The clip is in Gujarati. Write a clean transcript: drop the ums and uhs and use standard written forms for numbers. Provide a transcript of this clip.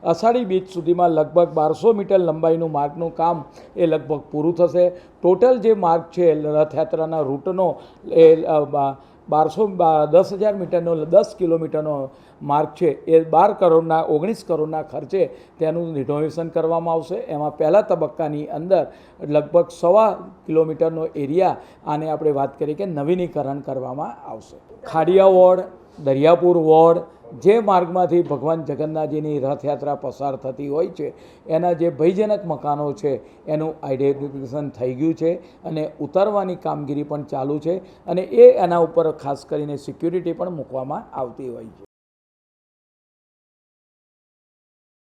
અષાઢી બીજ સુધીમાં લગભગ 1200 મીટર લંબાઈનું માર્ગનું કામ એ લગભગ પૂરું થશે. ટોટલ જે માર્ગ છે રથયાત્રાના રૂટનો એ 10,000 મીટરનો 10 કિલોમીટરનો માર્ગ છે એ 19 કરોડના ખર્ચે તેનું રિનોવેશન કરવામાં આવશે. એમાં પહેલા તબક્કાની અંદર લગભગ 1.25 કિલોમીટરનો એરિયા આને આપણે વાત કરીએ કે નવીનીકરણ કરવામાં આવશે. ખાડિયા વોર્ડ, દરિયાપુર વોર્ડ, જે માર્ગમાંથી ભગવાન જગન્નાથજીની રથયાત્રા પસાર થતી હોય છે એના જે ભયજનક મકાનો છે એનું આઈડેન્ટિફિકેશન થઈ ગયું છે અને ઉતારવાની કામગીરી પણ ચાલુ છે અને એના ઉપર ખાસ કરીને સિક્યુરિટી પણ મૂકવામાં આવતી હોય છે.